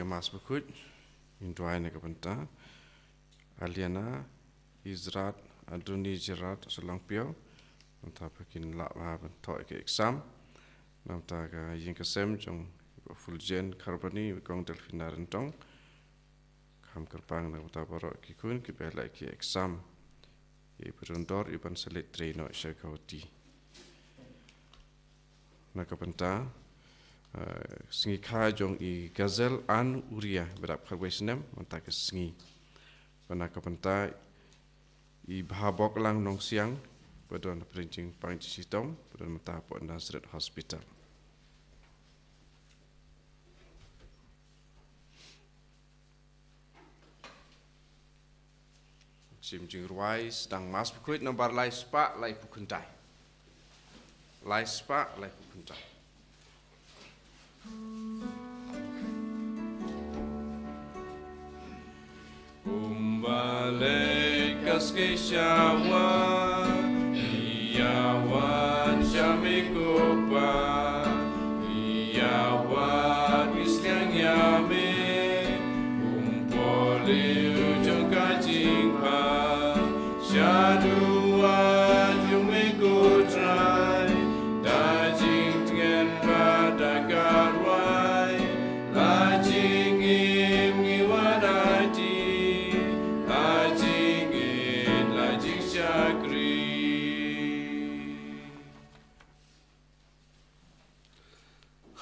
ke mas bekut, induai ne ke benta, Aliana, Izrat, Aduni Jerat, Selang Piau, nanti pakin lak lah bentok ke exam, nanti ke yang kesem jong fulgen karboni kong delfina rentong, kam kerpang nanti barok kikun kibelai ke exam, i berundor iban selit traino syakauti. Nak ke benta, sengi kha jong i gazel an uria berap kharwesnem nanti ke sengi. Pada kepentai i bahabok lang nong siang pada perinting pangci sitong pada mata Port Nazareth Hospital. Sim jing ruai sedang mas berkuit nomor lai spa lai pukuntai. Lai spa lai pukuntai. Balekas kisyawa, iyawan syamikupa, iyawan isyang yame, umpoli ujung kajingpa, syaduan yumikutrai, dajing dengan badagarwai, lajing imngiwadati,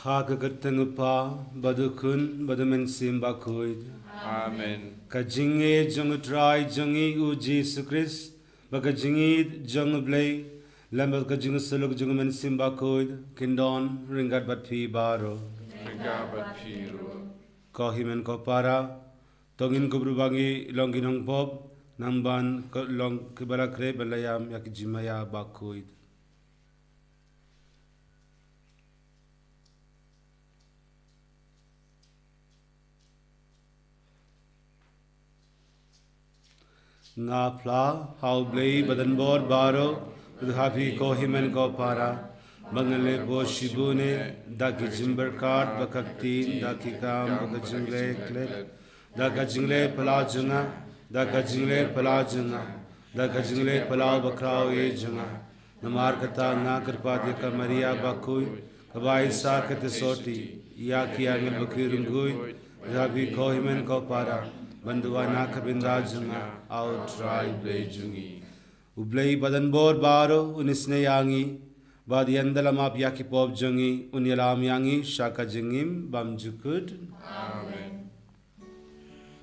Hagagatangpa badukun badamen simbakuid. Amen. Kajinge jong try jongi u Jesus Christ bagajingi jong blay lambal kajing suluk jong men simbakuid kindon ringat batpi baro. Ringat batpiru. Ko himen ko para tongin ko berbangi longinong pop namban long kibara kre balayam yakijimaya bakuid. Nga pla hau blay badan bor baro happy ko himen ko para bangale bo shibune da gijimber card bakakti da kikam bakajingle klet da gajingle pala junga da gajingle pala junga da gajingle pala bakrao ye junga namar kata na kirpa de ka maria bakui kabai sa kat soti ya kiya ngel bakirungui happy ko himen ko para Bandua nak binda junga out try play jungi ublay badan bor baro unisne yangi badi andala map yaki pop jungi unyalam yangi shaka jingim bam jukud. Amen.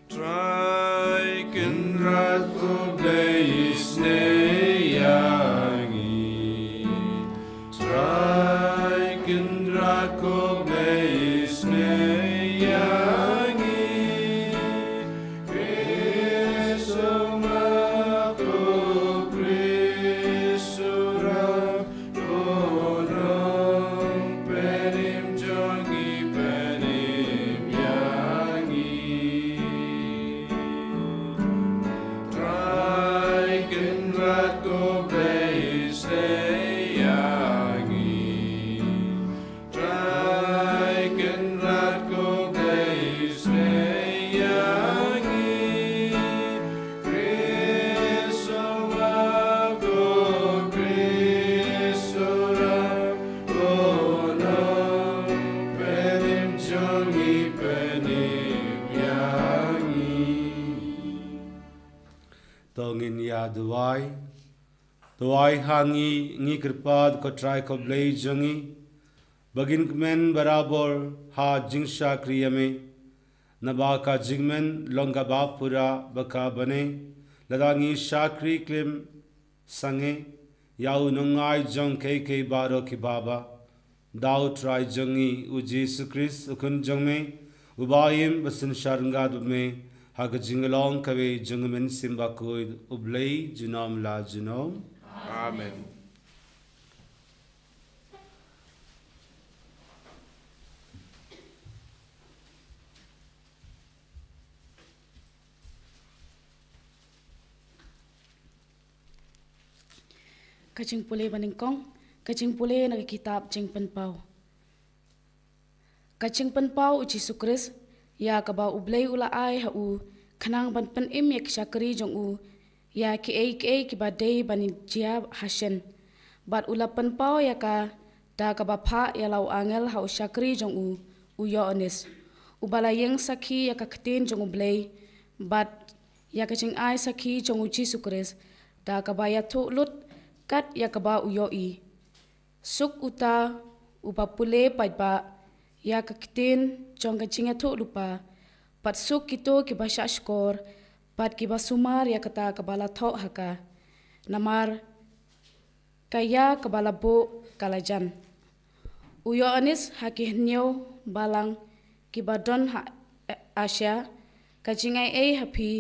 Try kindrat ko blay isne yangi try kindrat ko blay isne yangi Tongin ya duai hangi ngi kirpad ko try ko blay jungi bagin kmen barabor ha jingsha kriyame nabaka jingmen longa bapura baka bane ladangi shakri klim sange yau nungai jong ke baro ki baba dau try jungi u Jesus Christ ukun jongme ubayim basin sharngad me Haga jingalong kawe jungamen simbakuid ublay junom la junom. Amen. Kajing pule baningkong, kajing pule nagi kitab jing penpau. Kajing penpau uji sukris, ya ka ba ublei ula ai ha u khanang ban pen im yak shakri jong u ya ki ba dei bani jia hashen bat ula pen pau ya ka da ka ba pha ya lau angel ha u shakri jong u yo onis ubala yeng sakhi ya ka ktin jong ublei bat ya ka ching ai sakhi jong u Jesus Christ da ka ba ya thu lut kat ya ka ba u yo i suk uta upa pule pai ba ya ka ktin jong ka chinga thu lupa pat suk kito ki ba sha skor pat ki ba sumar ya kata ka bala tho haka namar kaya ka bala bo kalajan uyo anis haki hnyo balang ki ba don ha asya ka chingai ei happy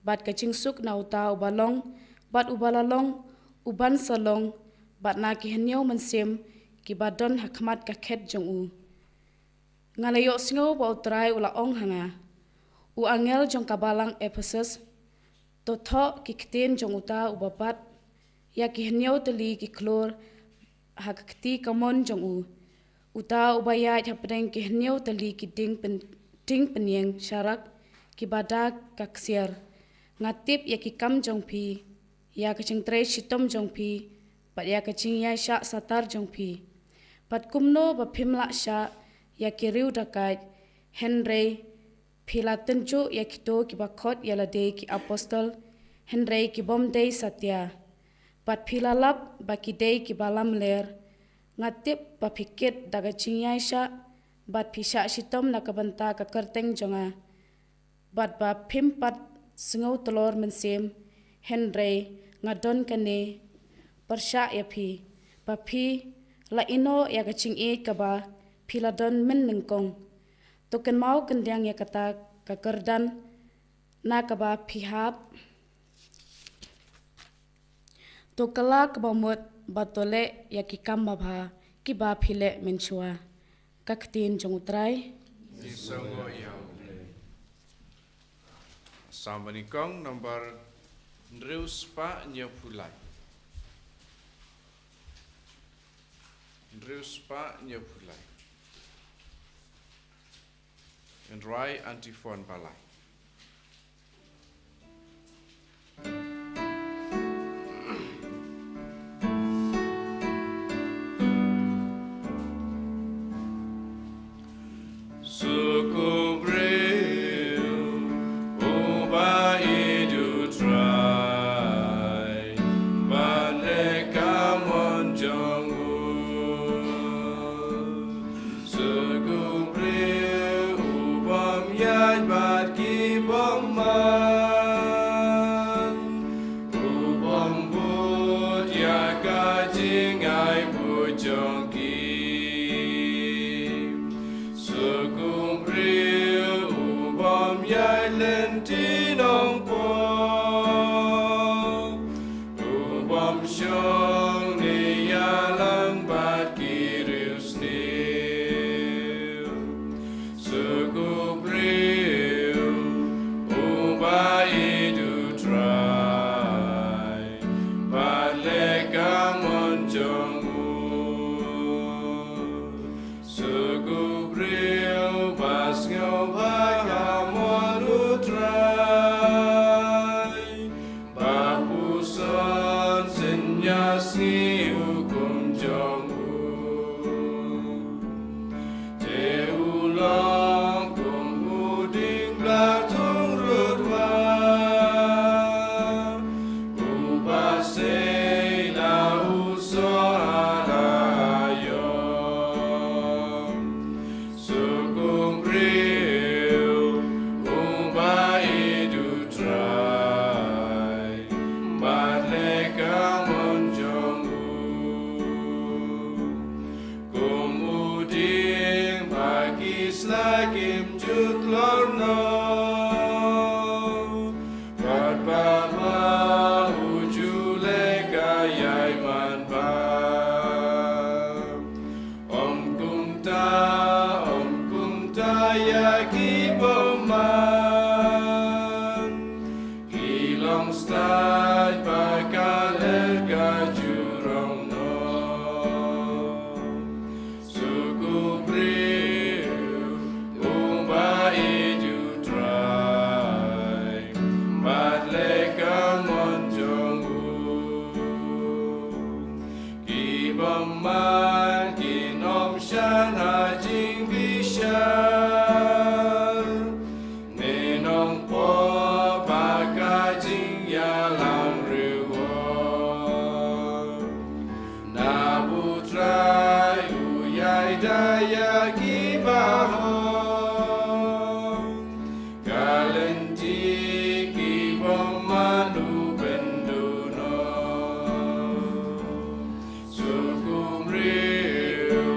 bat ka ching suk na uta ubalong bat ubala long uban salong bat na ki hnyo mansem ki ba don hakmat ka khet jong u ngalayo singo ba utrai ula ong hanga u angel jong kabalang Ephesus to tho ki kten jong uta ubapat ya ki hnyo tali ki klor hakti kamon jong u uta ubaya hapdeng ki hnyo tali ki ding penyeng syarak ki bada kaksier ngatip ya ki kam jong pi ya ka ching tre shitom jong pi pat ya ka ching ya sha satar jong pi pat kumno ba phimla sha ya ki riu dakai Henry Philatenjo ya kito ki bakhot ya lade ki apostol Henry ki bom dei satya pat philalap ba ki dei ki balam ler ngatip ba phiket daga chingyai sha bat phisha shitom nakabanta ka karteng jonga bat ba phimpat singau tolor mensem Henry ngadon kane persha ya phi ba phi la ino ya ka ching'e ka ba philadon men ningkong token mau kendiang ya kata kakerdan na ka ba phihap to kala ka ba mot batole ya ki kam ba bha ki ba phile menchua kaktin jong utrai Isongo ya. Samanikong nomor Ndreus pa nyopulai. Ndreus pa nyopulai. And Rai antifon balai. Suku Priu, Umba man kinom shana jing bishar nenong po bagajing yalam riwo nabutrai uyai daya gibaho kalenti kibom manu benduno sukum riu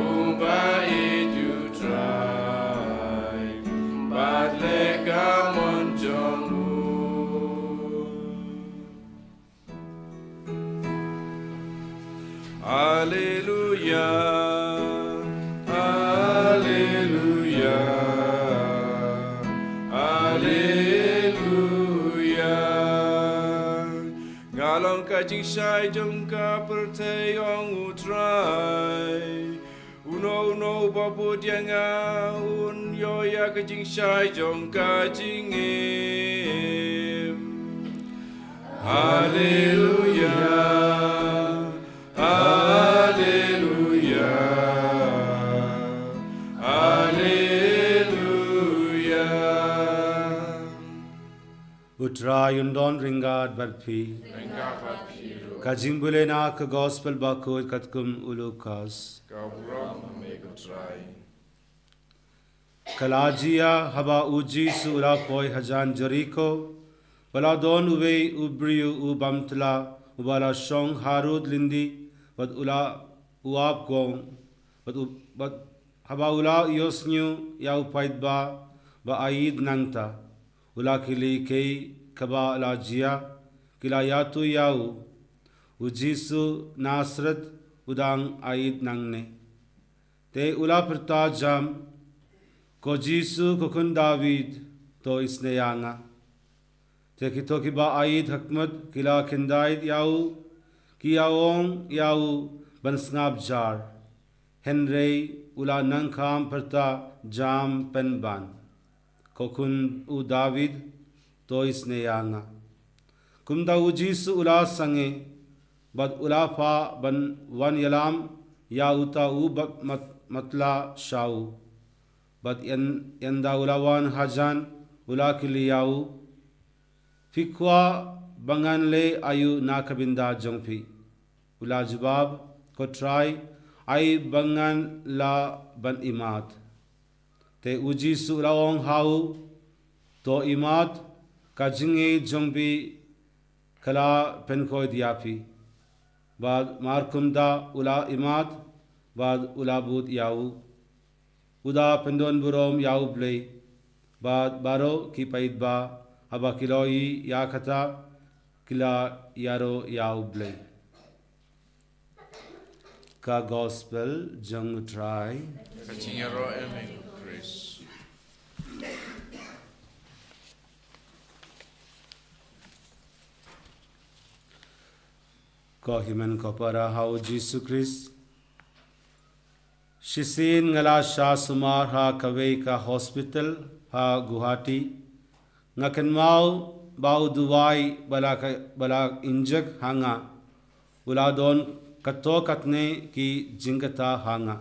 umbai you try but lega monjonu Hallelujah Hallelujah Hallelujah Galong kajing shai jong ka pertayong utrai Uno babu dianga un yoya kajing shai jong kajing im Hallelujah Hallelujah Hallelujah Utra yundon ringad barpi Kajing bulena ka gospel bakut katkum ulukas Kalajia haba uji sura poi hajan Jericho Baladon uwe ubriu ubamtla ubala shong harud lindi bad ula uap gong bad haba ula yosnyu ya upaid ba aid nangta ula kili kei kaba lajia kila yatu yau ujisu nasrat udang aid nangne te ula perta jam ko jisu kokun David to isne yanga te kito kiba aid hakmat kila kindaid yau kiyaong yau bansngab jar henrei ula nangkham perta jam penban kokun u David to isne yanga kumda ujisu ula sange bad ula fa ban wan yalam ya uta u matla shau bad yanda ulawan hajan ula kiliyau fikwa bangan le ayu nakabinda jongpi ula jawab ko try ai bangan la ban imat te uji suraong hau to imat kajinge jongpi kala penko diapi bad markumda ula imat bad ula but yau uda pendon burom yau blei bad baro ki paidba aba kiloi yakata kila yaro yau blei ka gospel jong try kaching yaro eming grace ko himan ko para hau Jesus Christ Shisin ngala sha sumar ha kawei ka hospital ha Guwahati ngaken mau bau duwai bala injek hanga uladon kato katne ki jingata hanga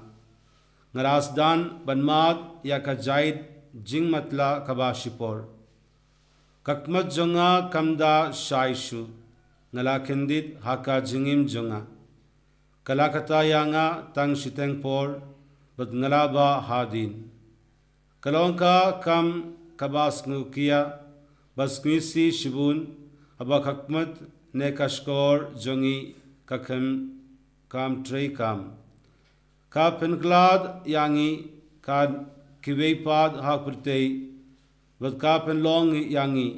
ngarasdan banmat ya ka jaid jingmatla kabashipor kakmat jonga kamda shaishu ngala kendit haka jingim jonga kalakata yanga tang shiteng por bad ngalaba hadin kalongka kam kabas ngukia basngisi shibun aba kakmat ne kashkor jongi kakem kam trei kam ka penklad yangi ka kiweipad hakpurtei bad ka penlong yangi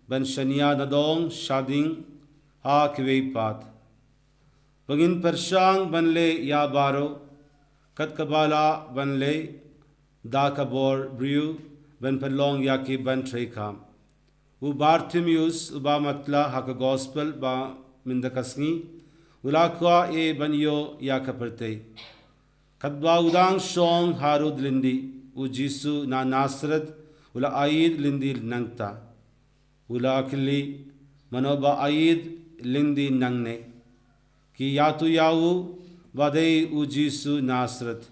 ban shania nadong shading ha kiweipad Bangin persyang banle ya baro kat kabala banle da kabor briu ban penlong yaki ban treikam u Bartimeus uba matla haka gospel ba mindakasngi ulakwa e banyo yakaperte kadba udang shong harud lindi u Jisu na Nasrat ula aid lindi nangta ula akili manoba aid lindi nangne ki yatu yawu badai ujisu Nasrat.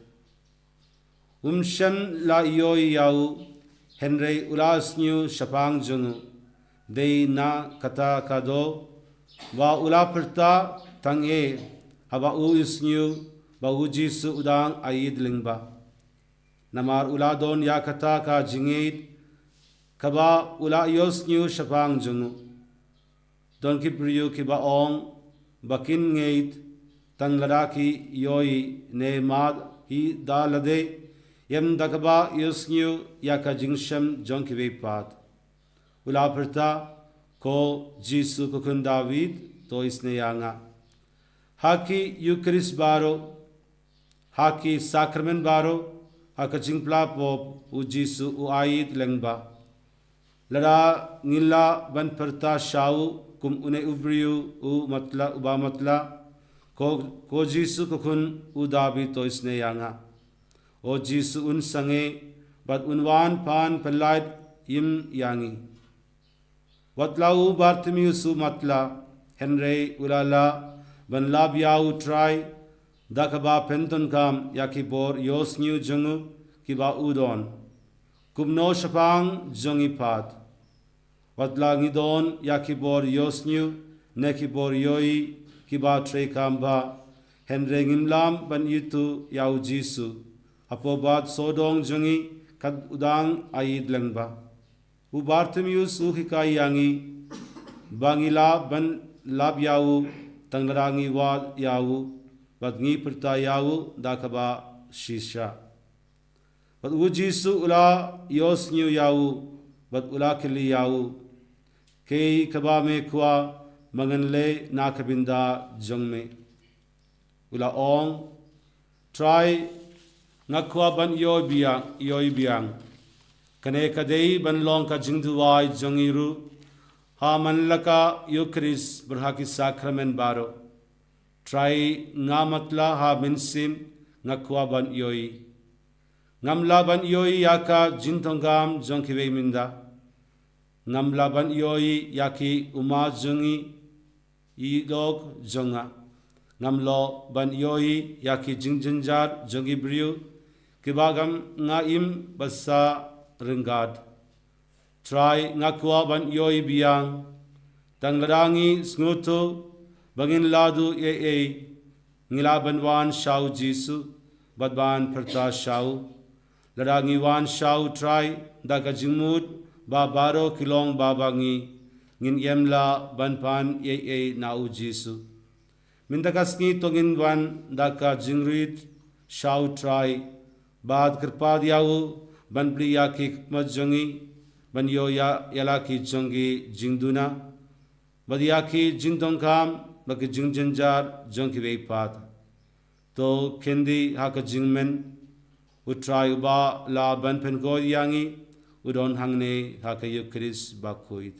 Shan la yoi yawu Henry ulasnyu shapang jungu dei na kata kado wa ula perta tange haba uisnyu ba ujisu udang ayid lingba. Namar ula don ya kata ka jingit kaba ula yosnyu shapang jungu. Don kipriyu kiba ong bakin ngeit tang ladaki yoi ne mad hi da lade yam dakaba yosnyu yaka jingsham jonkive pat. Ula perta ko Jisu kukun David to isne yanga. Haki Eucharist baro, haki sacrament baro, haka jingpla pop u Jisu u ayid lengba. Lara ngila ban perta shau kum une ubriu u matla uba matla ko Jisu kukun u David to isne yanga. O Jisu un sange bat unwan pan pelait yim yangi. Watlau Bartimeus matla Henry ulala ban labiau try dakaba penton kam yakibor yosnyu jungu kiba udon kumno shapang jongi pat watla ngidon yakibor yosnyu nekibor yoi kiba tre kamba Henry ngimlam ban yutu yau Jisu apobat sodong jongi kad udang ayid langba u Bartimeus u hikai yangi bangila ban lab yawu tangrangi wa yawu badngi perta yawu dakaba shisha bad u Jisu ula yosnyu yawu bad ula kili yawu kei kaba me kwa manganle nakabinda jongme ula ong try ngakwa ban yoi biang kane kadei ban long ka jingduwai jongiru ha manlaka Eucharist berhaki sacrament baro try ngamatla ha minsim ngakwa ban yoi ngamla ban yoi yaka jintongam jongkiwe minda ngamla ban yoi yaki uma jongi idog jonga ngamlo ban yoi yaki jingjinjar jongi briu kibagam ngaim basa renggad try ngakwa ban yoi biang tanglarangi snuto bangin ladu ngila banwan shau Jisu badban perta shau larangi wan shau try daga jingmud ba baro kilong babangi ngin yemla banpan nau Jisu mindagasngi tongin wan daka jingrit shau try bad kirpad yau ban priya ki majongi ban yo ya yala ki jongi jingduna badia ki jingdong kam baki jingjanjar jongki veipat to kendi haka jingmen utrai uba la ban pen go yangi udon hangne haka Eucharist bakuit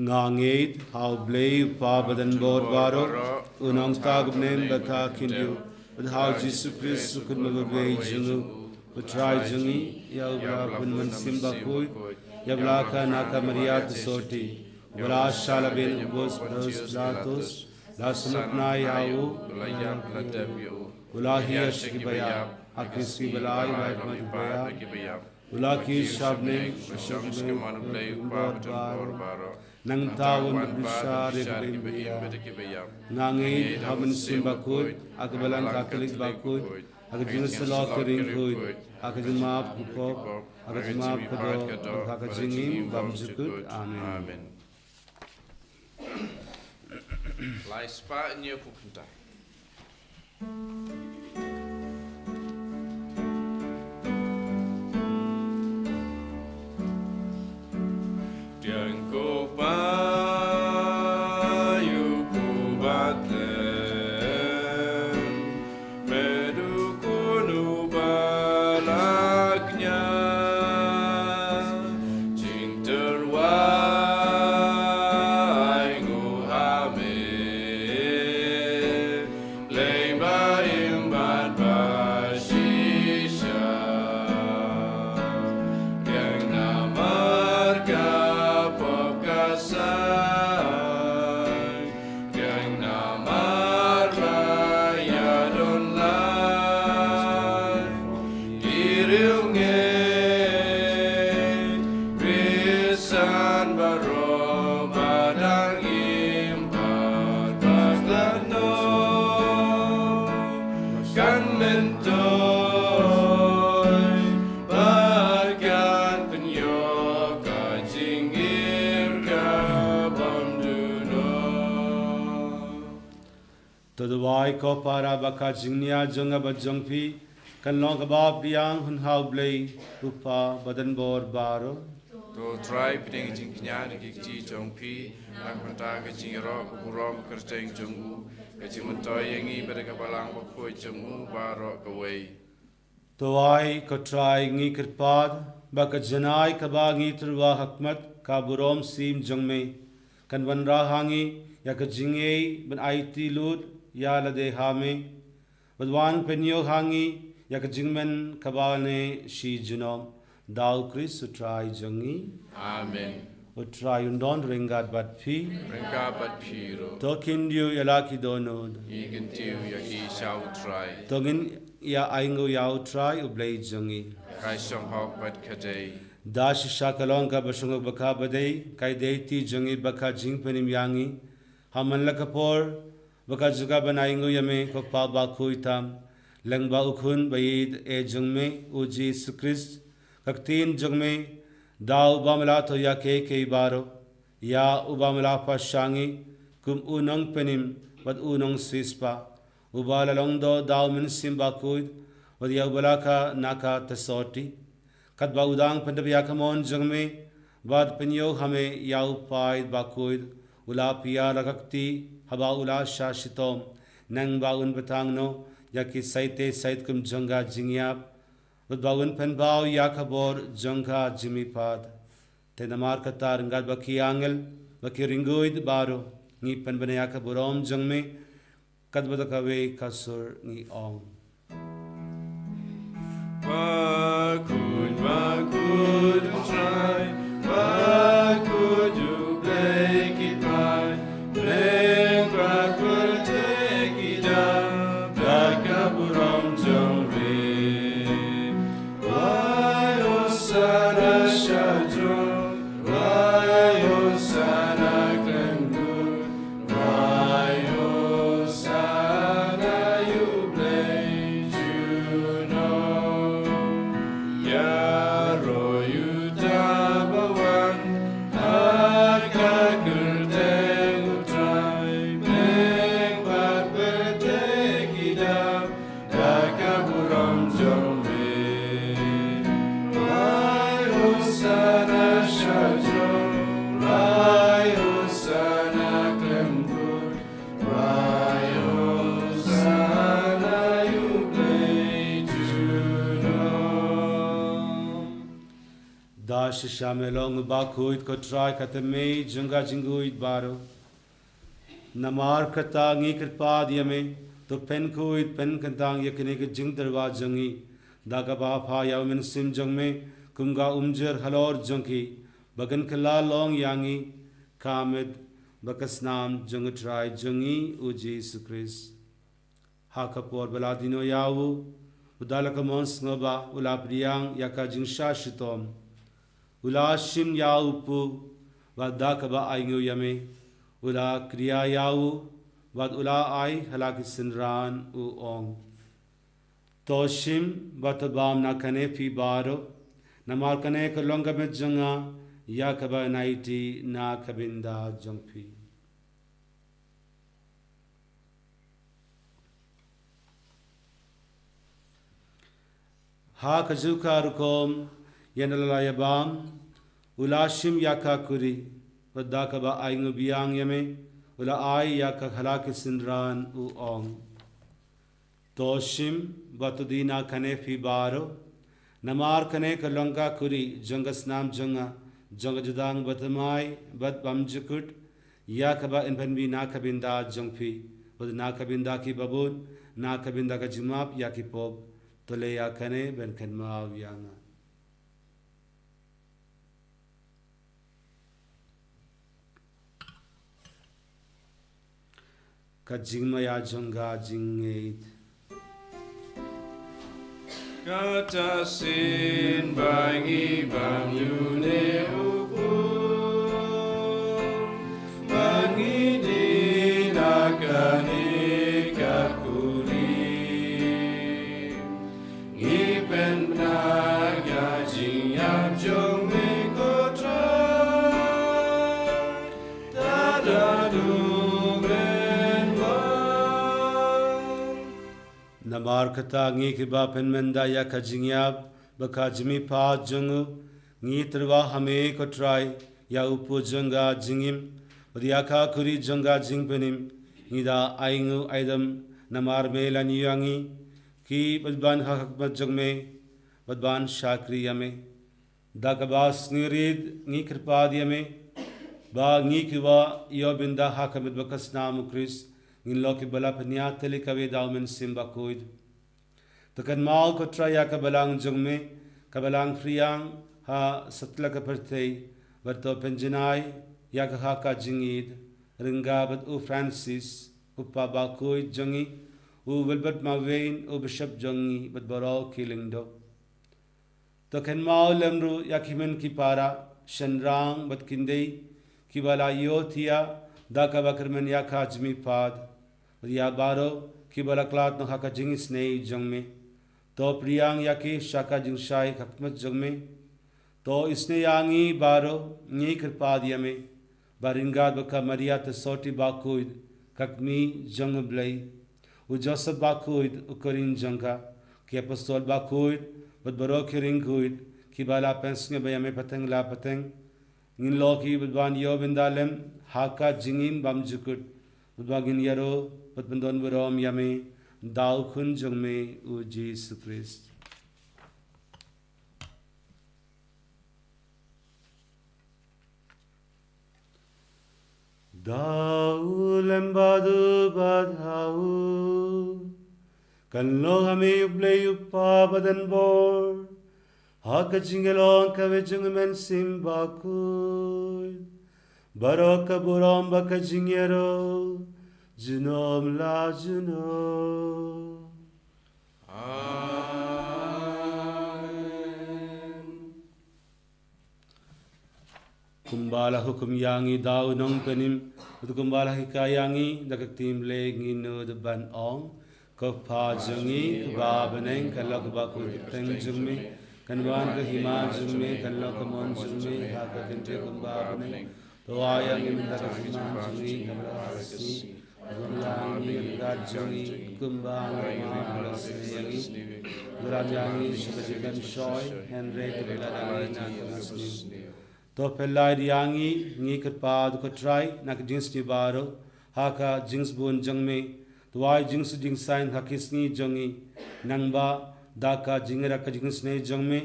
ngangit how blay pa badan bor baro unang tagnem baka kindu with how Jesus Christ could never be jungu utrai jungi yabla bunman simba koi yabla ka naka maria tsoti wala shala ben bos bros latos lasnapna yau ulahi ashkibaya akisi balai baya ulaki shabne shabne bor nang tawon bishare kibaya nangi hamen simbakut akbalan katolik bakut akjin sala kering kut akjin maaf kupo akjin maaf kado akjin bamjukut amen lai spa in your kukunta Lay by kan mentoy bagat penyoka jinggir ka bamduno Tadawai ko para baka jingnia jonga bajongpi kan long kabab biang hun hau blei rupa badan bor baro To try piding jing knya di ji jong pi nak menta ke jing ro ku rom kerteng jong u ke jing mentoy yangi pada kapalang ko khoi jong u baro ke wei Tawai ko try ngi kirpad baka janai kaba ngi turwa hakmat ka burom sim jongme kan wan ra hangi ya ka jingei ban IT lut ya la de hame badwan penyo hangi ya ka jingmen kaba ne shi junom dau Chris try jongi Amen try undon ringat bat pi Rengka bat piro tokin dio yalaki donod igen tiu ya i shall try togin ya aingo yau try ublei jongi kai shong hok bat kadei dash shakalong ka basung baka badai kai deiti jongi baka jing penim yangi haman lakapor baka juga banaingo yame ko pa ba kuitam langba ukhun bayid e jungme uji sukris kaktin jungme daw bamla to ya ke baro ya ubamla pashangi kum unong penim wad unong sispa ubala longdo daw min simba kuid wad ya ubalaka naka tasoti kat ba udang pandab ya kamon jungme bad penyo hame ya upai ba kuid ula pia rakakti haba ula shashitom nang ba un batang no ya ki saite sait kum jonga jingyap Badbagun penbao yakabor jonga jimipad tenamar katar ngat baki angel baki ringuid baro ngi penbane yakaborom jongme kadbadakawe kasur ngi ong Bakud try Bakud you break it by Bring bakud take it down Dakaburam jongre Sana Shadron, Rayo Sana Glenwood, Rayo Sana you blaze you know, Yaro you tabawan, Harkakul tengu try, Beng bat bertek idam, Dakaburam jombe. Sana Shadron, Rayo Sana Glenwood, Rayo Sana you blaze you know. dash shamelong bakuit ko try katame junga jinguid baro namar kata ngi kirpad yame to pen kuit pen kantang yakine ke jing darwa jangi daga ba pha yamin sim jongme kumga umjer halor jonki bagan kala long yangi kamed bakasnam jung try jungi uji sukris hakapor baladino yawu udalaka mons ngoba ula priang yaka jingsha shitom ula shim yaupu wadakaba aingu yame ula kriya yawu wad ula ai halaki sinran u ong toshim batabam na kane pi baro Namar kane ka longa met jonga ya kaba naiti na kabinda jongpi. Ha kajuka rukom yanalayabam ulashim yaka kuri wadda kaba aingu biyang yame ula ai yaka halaki sinran u ong. Toshim batudina kane fi baro Namar kane ka longa kuri jongas nam jonga jonga judang batamai bat bamjukut ya kaba inpanbi na kabinda jongpi bad na kabinda ki babun na kabinda ka jimap ya ki pop tole ya kane ben khanma yanga ka jingma ya jonga jingeit Kata sin bangi banyune upu bangi dinakani kakuri Bar kata ngi kiba penmenda ya kajingyab bakajmi pa jungu ngi terwa hame kotrai ya upu janga jingim Badiaka kuri janga jingpenim nida aingu aidam namar melan yangi ki badban hakmat jagme badban shakri yame dakabas ngirid ngi kirpad yame ba ngi kiwa yo binda hakamit bakas namu Chris ngin loki bala panya telikawe daumen simba koid takan mal kotra ya kabalang jagme kabalang friyang ha satla kapertei barto penjinai ya haka jingid ringabat u Francis uppa bakoi jangi u wilbert mavein u bishop jangi bat baro kilingdo to ken mau lemru yakimen ki para shanrang bat kindei kibala yotia daka bakrmen yakha jmi pad ya baro kibala klat no haka jingi snei jangme to priyang yaki shaka jingshai khakmat jangme to isne yangi baro ngi kirpad yame Baringad baka Maria te soti bakuid kakmi jang blai u Joseph bakuid u Korin janga ki apostol bakuid bad baro kiring kuid ki bala pensnge bayame pateng la pateng ngin loki badwan yo bindalem haka jingin bamjukut badwagin yaro patbandon barom yame dau khun jangme u Jesus Christ Dau lembadu badhau Kanlo hame ublay uppa badan bor Haka jingelon kave jungmen simbakuy Baraka buram baka jingero Junom la junom Kumbala hukum yangi daw nong penim Utu kumbala hikayangi dakak tim le ngino de ban ong Kopa jungi kuba beneng kanlo kuba kuteng jungmi Kanwan ke hima jungmi kanlo kamon jungmi Haka kente kumba beneng Toayang iminda hima jungi kamla hasi Gumyangi rigat jungi kumba ngama malasne yangi Guram yangi shakajikan shoy Henry kubiladangi nangasni To pelai riangi ngi kerpad ko try nak jings ni baro haka jings bun jangme tuai jings jing sign hakis ni jangi nangba daka jingra ka jings ne jangme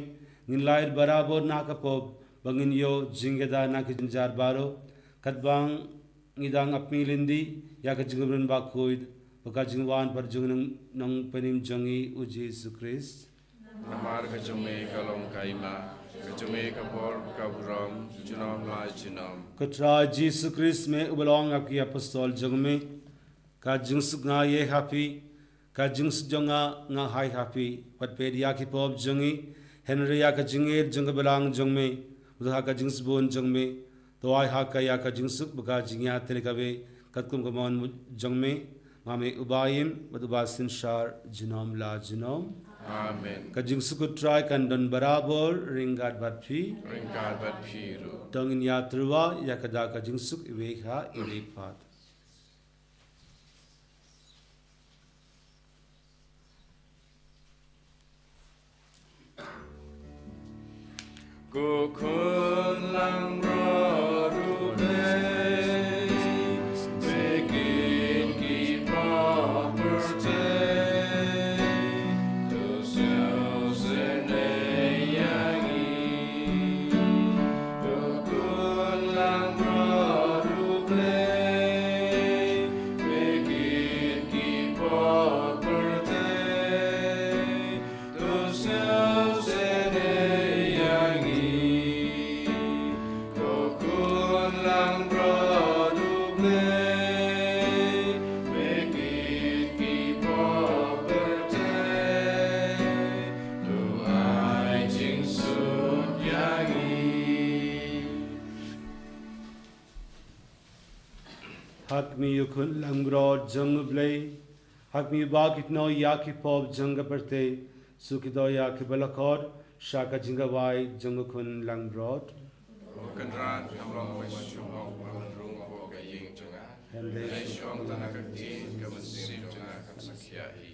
ngin lair barabor na ka pop bangin yo jingeda na ki jinjar baro katbang ngidang apmi lindi ya ka jingbrun ba koid baka jingwan par jung nang penim jangi u Jesus Christ Namar ka jangme kalong kaima Kajume kapor kaburam junom lai junom. Katra Jesus Christ में उबलोंग आपकी apostol जग में का जिंस nga ye happy ka jings jonga nga hai happy pat pedia ki pop jongi Henry ya ka jinge jong belang jong meudha ka jings bon jong me to ai ha ka ya ka jings baka jingya telikawe katkum kamon jong me mame ubayim badubasin shar jinom la jinom Amen. Ka jings ku try kan don barabor ringat batpi Ringkad bat piru. tongin ya terwa ya kada ka jingsuk iwekha ilipat Kukun lang rodu day, begin keep up birthday, to selves in a yangi. Kukun lang rodu day, begin keep up birthday, to selves in a yangi. hak mi yukun langrod jang blay hak mi bakit no yaki pop jang perte sukido yaki balakod shaka jinga wai jang kun langrod Bukan rat namlong masyumong manrung ko kaying tunga. แ Henry Syong tanah kakti kemensim tunga kaksakyai.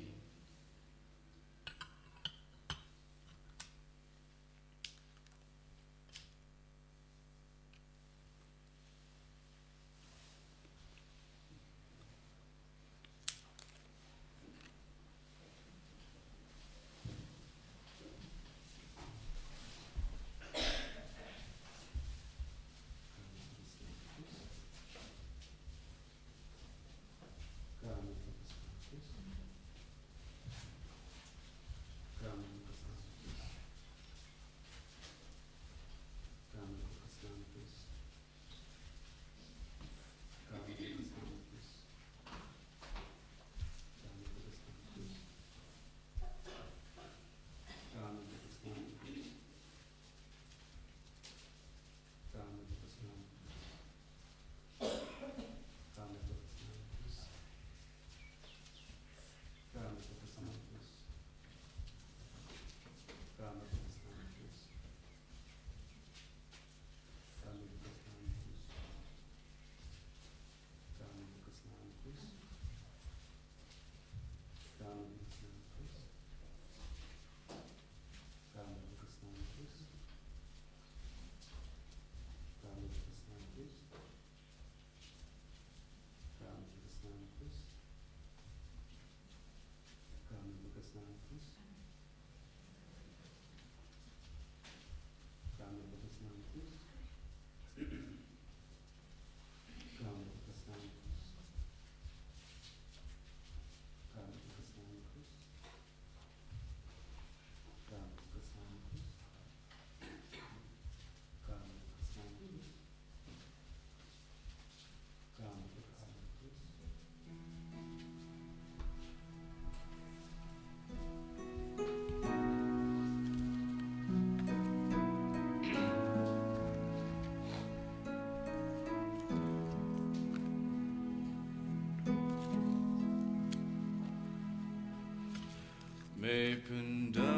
Mê pin đa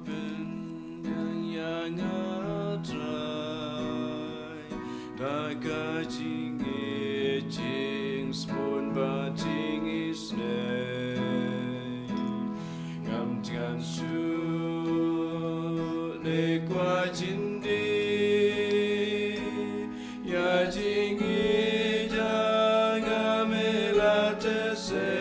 pin yang atrai da ka ching e ching spoon ba ching is ne ngam chan su ne qua chin đi ya ching e ja ngam la te se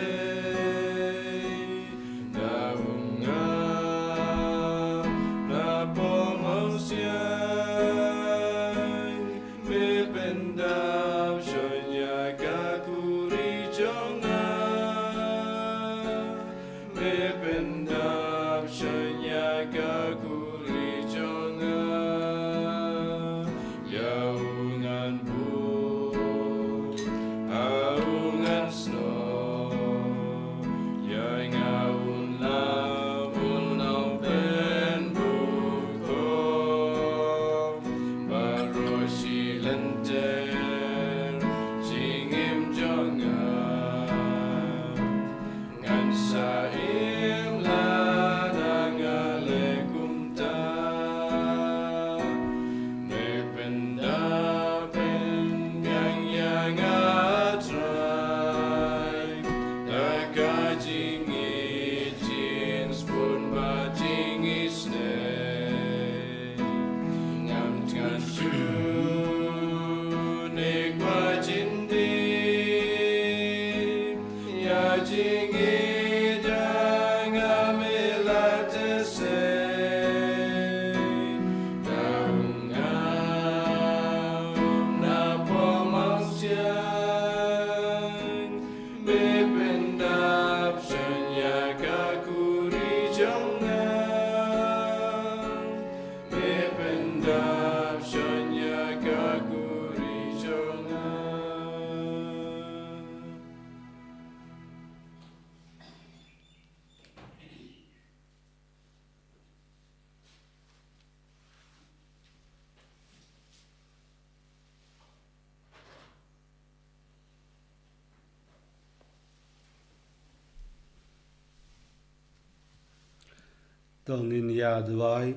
Tongin ya duai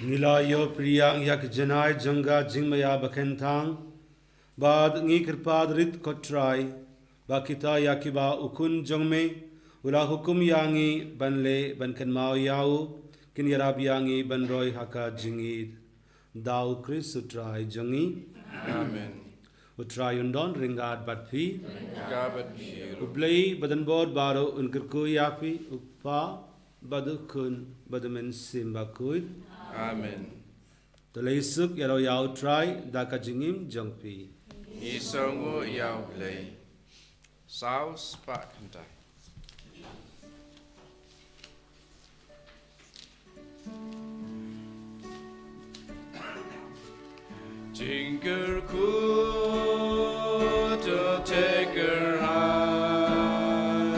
Nilayo priyang yak janai janga jingmaya bakentang bad ngi kirpad rit kotrai bakita yakiba ukun jongme ula hukum yangi banle banken mau yau kin yarab yangi banroi haka jingid dau kris utrai jangi Amen. utrai undon ringat batpi Gabat biru. Ublay badan bod baro unkirku yapi upa badukun badamen simbakuid Amen. Talaysuk yaro yau try dakajingim jangpi Isongu yau play. Sao spak hentai. Jingle cool to take her high.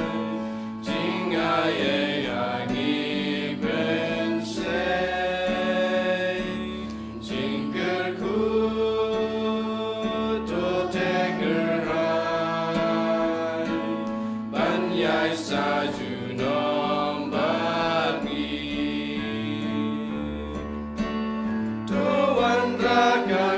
Jing ai ai ben say. Jingle cool to take her high. Ban yai sa ju nom ba ni. To one raka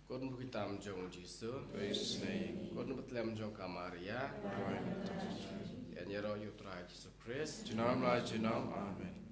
Kon bukitam jong Jisu, kon betlem jong Kamaria, Yanyero yutra Jisu Christ, Junam la junam. Amen.